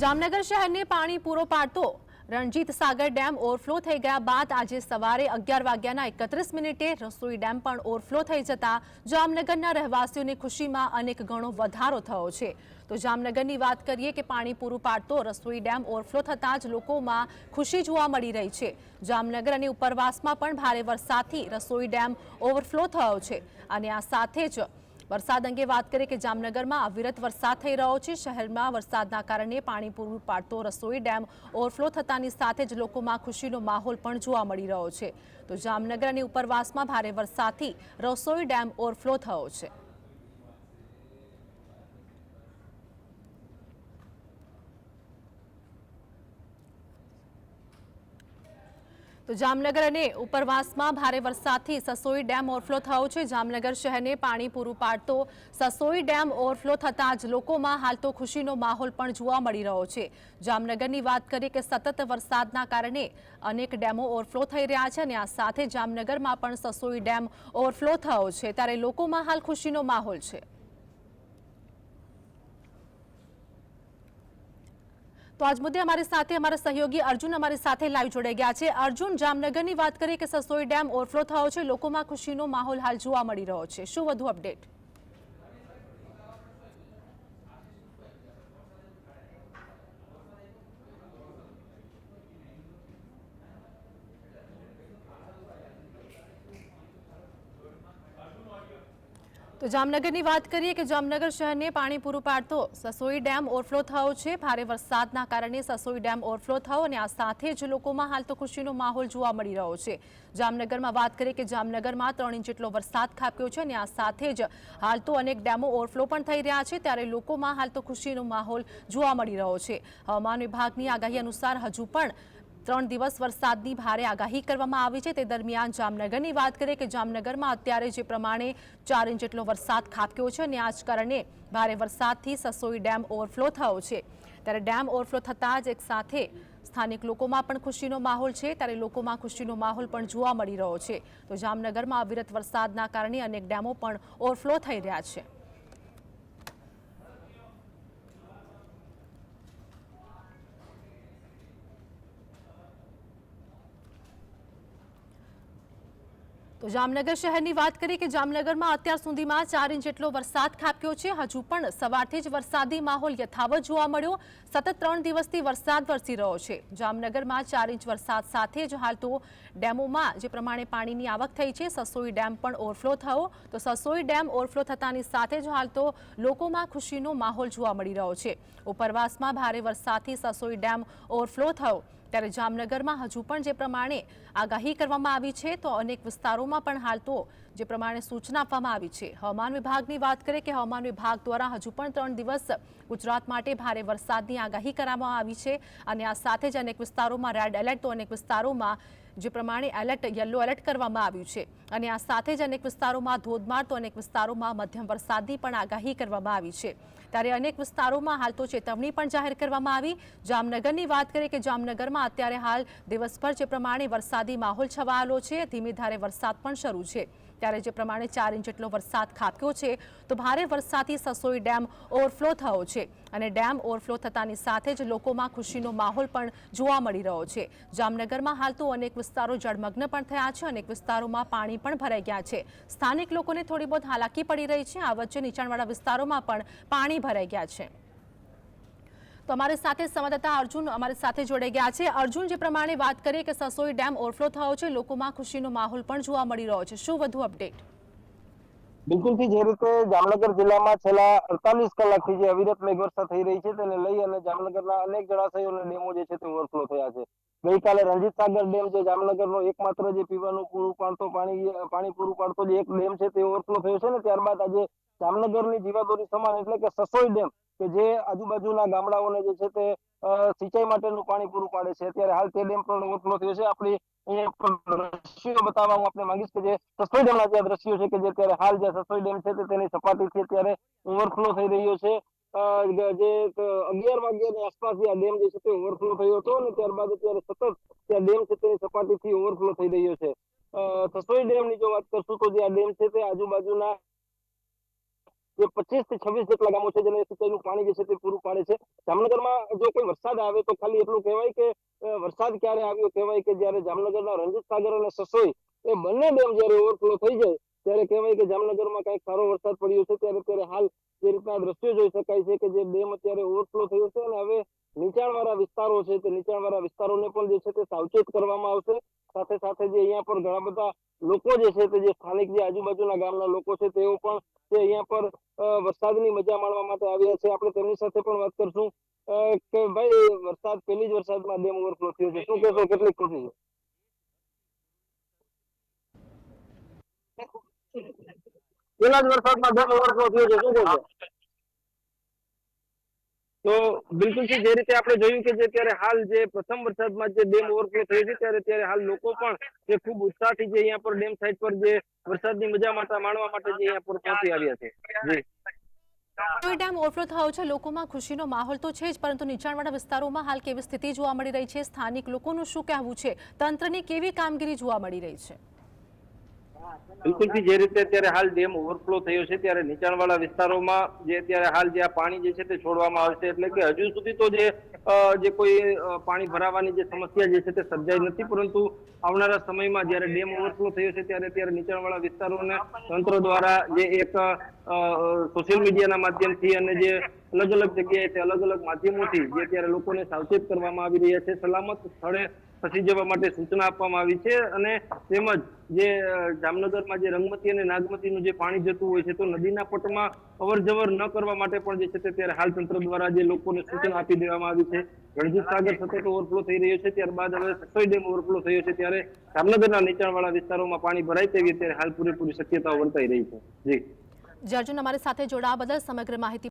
જામનગર શહેરને પાણી પૂરો પાડતો રણજીત સાગર ડેમ ઓવરફ્લો થઈ ગયા બાદ આજે સવારે 11 વાગ્યાના 31 મિનિટે રસોઈ ડેમ પણ ઓવરફ્લો થઈ જતા જામનગરના રહેવાસીઓની ખુશીમાં અનેક ગણો વધારો થયો છે। તો જામનગરની વાત કરીએ કે પાણી પૂરું પાડતો રસોઈ ડેમ ઓવરફ્લો થતાં જ લોકોમાં ખુશી જોવા મળી રહી છે। જામનગર અને ઉપરવાસમાં પણ ભારે વરસાદથી રસોઈ ડેમ ઓવરફ્લો થયો છે અને આ સાથે જ વરસાદ અંગે વાત કરીએ કે જામનગરમાં અવિરત વરસાદ થઈ રહ્યો છે। શહેરમાં વરસાદના કારણે પાણી પૂરું પાડતો રસોઈ ડેમ ઓવરફ્લો થતાની સાથે જ લોકોમાં ખુશીનો માહોલ પણ જોવા મળી રહ્યો છે। તો જામનગર અને ઉપરવાસમાં ભારે વરસાદથી રસોઈ ડેમ ઓવરફ્લો થયો છે। તો જામનગર અને ઉપરવાસમાં ભારે વરસાદથી સસોઈ ડેમ ઓવરફ્લો થયો છે। જામનગર શહેરને પાણી પૂરું પાડતો સસોઈ ડેમ ઓવરફ્લો થતાં જ લોકોમાં હાલ તો ખુશીનો માહોલ પણ જોવા મળી રહ્યો છે। જામનગરની વાત કરીએ કે સતત વરસાદના કારણે અનેક ડેમો ઓવરફ્લો થઈ રહ્યા છે અને આ સાથે જામનગરમાં પણ સસોઈ ડેમ ઓવરફ્લો થયો છે ત્યારે લોકોમાં હાલ ખુશીનો માહોલ છે। તો આજ મુદ્દે हमारे साथ हमारा सहयोगी अर्जुन हमारे साथ लाइव जोड़ाई गया है। अर्जुन, जामनगर की बात करिए कि ससोई डेम ओवरफ्लो थयो छे, लोकोमां खुशीनो माहौल हाल जोवा मळी रह्यो छे, शुं वधु अपडेट? तो जामनगर की बात करिए कि जामनगर शहर ने पानी पूरू पाड़तो ससोई डेम ओवरफ्लो थयो छे। भारे वरसादना कारणे ससोई डेम ओवरफ्लो थयो अने आ साथे ज लोकोमां हाल तो खुशीनो माहोल जोवा मळी रह्यो छे। जामनगर में बात करिए कि जामनगर में 3 इंच जेटलो वरसाद खाब्क्यो छे अने आ साथे ज हाल तो अनेक डेमो ओवरफ्लो पण थई रह्या छे त्यारे लोकोमां हाल तो खुशीनो माहोल जोवा मळी रह्यो छे। हवामान विभागनी आगाही अनुसार हजू पण 3 દિવસ વરસાદની ભારે આગાહી કરવામાં આવી છે। તે દરમિયાન જામનગરની વાત કરીએ કે જામનગરમાં અત્યારે જે પ્રમાણે 4 ઇંચ જેટલો વરસાદ ખાબક્યો છે અને આ જ કારણે ભારે વરસાદથી સસોઈ ડેમ ઓવરફ્લો થયો છે। ત્યારે ડેમ ઓવરફ્લો થતાં જ એક સાથે સ્થાનિક લોકોમાં પણ ખુશીનો માહોલ છે ત્યારે લોકોમાં ખુશીનો માહોલ પણ જોવા મળી રહ્યો છે। તો જામનગરમાં અવિરત વરસાદના કારણે અનેક ડેમો પણ ઓવરફ્લો થઈ રહ્યા છે। तो जामनगर शहर की बात करिए कि जामनगर में अत्यार सुधीमां 4 इंच जेटलो वरसाद खाबक्यो छे। हजू पण सवारथी ज वरसादी माहोल यथावत जोवा मळ्यो। सतत 3 દિવસથી वरसाद वरसी रह्यो छे। जामनगर में 4 इंच वरसाद साथे ज हाल तो डेमों में जे प्रमाणे पाणीनी आवक थई छे, ससोई डेम पण ओवरफ्लो थयो। तो ससोई डेम ओवरफ्लो थतानी साथे ज हाल तो लोकोमां खुशीनो माहोल जोवा मळी रह्यो छे। उपरवासमां भारे वरसादथी ससोई डेम ओवरफ्लो थयो ત્યારે જામનગરમાં હજુ પણ જે પ્રમાણે આગાહી કરવામાં આવી છે તો અનેક વિસ્તારોમાં પણ હાલ તો જે પ્રમાણે સૂચના આપવામાં આવી છે। હવામાન વિભાગની વાત કરીએ કે હવામાન વિભાગ દ્વારા હજુ પણ 3 દિવસ ગુજરાત માટે ભારે વરસાદની આગાહી કરવામાં આવી છે અને આ સાથે જ અનેક વિસ્તારોમાં રેડ એલર્ટ તો અનેક વિસ્તારોમાં જે પ્રમાણે એલર્ટ યલો એલર્ટ કરવામાં આવ્યું છે અને આ સાથે જ અનેક વિસ્તારોમાં ધોધમાર તો અનેક વિસ્તારોમાં મધ્યમ વરસાદની પણ આગાહી કરવામાં આવી છે। ત્યારે અનેક વિસ્તારોમાં હાલ તો ચેતવણી પણ જાહેર કરવામાં આવી। જામનગરની વાત કરીએ કે જામનગરમાં અત્યારે હાલ દિવસભર જે પ્રમાણે વરસાદી માહોલ છવાયેલો છે, ધીમી ધારે વરસાદ પણ શરૂ છે। ત્યારે જે પ્રમાણે 4 ઇંચ જેટલો વરસાદ ખાબક્યો છે તો ભારે વરસાદથી સસોઈ ડેમ ઓવરફ્લો થયો છે અને ડેમ ઓવરફ્લો થતાની સાથે જ લોકોમાં ખુશીનો માહોલ પણ જોવા મળી રહ્યો છે। જામનગરમાં હાલ તો અનેક વિસ્તારો જળમગ્ન પણ થયા છે, અનેક વિસ્તારોમાં પાણી પણ ભરાઈ ગયા છે। સ્થાનિક લોકોને થોડી બહુ હાલાકી પડી રહી છે। આ વચ્ચે નીચાણવાળા વિસ્તારોમાં પણ પાણી ભરાઈ ગયા છે। तो हमारे साथ संवाददाता अर्जुन हमारे साथ जोड़ाई गया है। अर्जुन, जे प्रमाणे बात करिए कि ससोई डेम ओवरफ्लो थयो छे, लोकोमां खुशीनो माहोल पण जोवा मळी रह्यो छे, शुं वधु अपडेट? बिल्कुल थी जे रीते जामनगर जिला में छेल्ला 48 कलाक थी जे अविरत मेघवर्षा थई रही है तेने लई अने जामनगरना अनेक जलाशयों अने डेमो जे छे ते ओवरफ्लो थया छे। गईकाले रंजीत सागर डेम जे जामनगरनो एकमात्र जे पीवानुं पूरुं पाडतो पाणी पूरुं पाडतो जे एक डेम छे ते ओवरफ्लो थयो छे ने त्यारबाद आज जामनगरनी जीवादोरी समान એટલે કે સસોઈ ડેમ કે જે આજુબાજુના ગામડાઓને જે છે તે સિંચાઈ માટેનું પાણી પૂરું પાડે છે અત્યારે હાલ તે ડેમ પણ ઓવરફ્લો થયો છે। આપણી દ્રશ્યો બતાવવા હું આપને માંગીશ કે જે સસોઈ ડેમના જે દ્રશ્યો છે કે જે અત્યારે હાલ જે સસોઈ ડેમ છે તેની સપાટી છે ત્યારે ઓવરફ્લો થઈ રહ્યો છે। જે 11 વાગ્યાની આસપાસ આ ડેમ જે છે તે ઓવરફ્લો થયો હતો અને ત્યારબાદ અત્યારે સતત ત્યાં ડેમ છે તેની સપાટીથી ઓવરફ્લો થઈ રહ્યો છે। સસોઈ ડેમની જો વાત કરશું તો જે આ ડેમ છે તે આજુબાજુના જે 25 થી 26 જેટલા ગામો છે જેને સિંચાઈનું પાણી જે છે તે પૂરું પાડે છે। જામનગરમાં જો કોઈ વરસાદ આવે તો ખાલી એટલું કહેવાય કે વરસાદ ક્યારે આવ્યો કહેવાય કે જ્યારે જામનગરના રણજીત સાગર અને સસોઈ એ બંને ડેમ જ્યારે ઓવરફ્લો થઈ જાય ત્યારે કહેવાય કે જામનગરમાં કંઈક સારો વરસાદ પડ્યો છે। ત્યારે હાલ જે રીતના દ્રશ્યો જોઈ શકાય છે કે જે ડેમ અત્યારે ઓવરફ્લો થયો છે અને હવે નીચાણવાળા વિસ્તારો છે તે નીચાણવાળા વિસ્તારોને પણ જે છે તે સાવચેત કરવામાં આવશે। સાથે સાથે જે અહીંયા પર ઘણા બધા લોકો જે છે તે જે સ્થાનિક જે આજુબાજુના ગામના લોકો છે તેઓ પણ તે અહીંયા પર વરસાદની મજા માણવા માટે આવ્યા છે। આપણે તેમની સાથે પણ વાત કરશું કે ભાઈ વરસાદ પહેલી જ વરસાદમાં ડેમ ઓવરફ્લો થયો છે, શું કહેશો, કેટલીક ખુશી છે? પહેલા જ વરસાદમાં ડેમ ઓવરફ્લો થયો છે, શું કહેશો? તો બિલકુલથી જે રીતે આપણે જોયું કે જે ત્યારે હાલ જે પ્રથમ વરસાદમાં જે ડેમ ઓવરફ્લો થયો છે ત્યારે હાલ લોકો પણ જે ખૂબ ઉત્સાહથી જે અહીંયા પર ડેમ સાઈડ પર જે વરસાદની મજા માણવા માટે જે અહીંયા પર પહોંચી આવ્યા છે। જી ડેમ ઓવરફ્લો થયો છે, લોકોમાં ખુશીનો માહોલ તો છે જ, પરંતુ નીચાણવાળા વિસ્તારોમાં હાલ કેવી સ્થિતિ જોવા મળી રહી છે? સ્થાનિક લોકોનું શું કહેવું છે? તંત્રની કેવી કામગીરી જોવા મળી રહી છે? બિલકુલથી જે રીતે અત્યારે હાલ ડેમ ઓવરફ્લો થયો છે ત્યારે નીચાણવાળા વિસ્તારોમાં જે અત્યારે હાલ જે આ પાણી જે છે તે છોડવામાં આવશે, એટલે કે હજુ સુધી તો જે કોઈ પાણી ભરાવાની જે સમસ્યા જે છે તે સર્જાઈ નથી, પરંતુ આવનારા સમયમાં જ્યારે ડેમ ઓવરફ્લો થયો છે ત્યારે નીચાણવાળા વિસ્તારોને તંત્ર દ્વારા જે એક સોશિયલ મીડિયાના માધ્યમથી અને જે અલગ અલગ જગ્યાએ અલગ અલગ માધ્યમોથી જે અત્યારે લોકોને સાવચેત કરવામાં આવી રહ્યા છે, સલામત સ્થળે ખસી જવા માટે સૂચના આપવામાં આવી છે। અને તેમજ જે જામનગરમાં જે રંગમતી અને નાગમતીનું જે પાણી જતું હોય છે તો નદીના પટમાં અવર જવર ન કરવા માટે પણ જે છે તે ત્યારે હાલ તંત્ર દ્વારા જે લોકોને સૂચના આપી દેવામાં આવી છે। રણજીત સાગર સતત ઓવરફ્લો થઈ રહ્યો છે, ત્યારબાદ હવે સસોઈ ડેમ ઓવરફ્લો થયો છે ત્યારે જામનગરના નીચાણવાળા વિસ્તારોમાં પાણી ભરાય તેવી અત્યારે હાલ પૂરેપૂરી શક્યતાઓ વર્તાઈ રહી છે। જી જે અર્જુન અમારી સાથે જોડાવા બદલ સમગ્ર માહિતી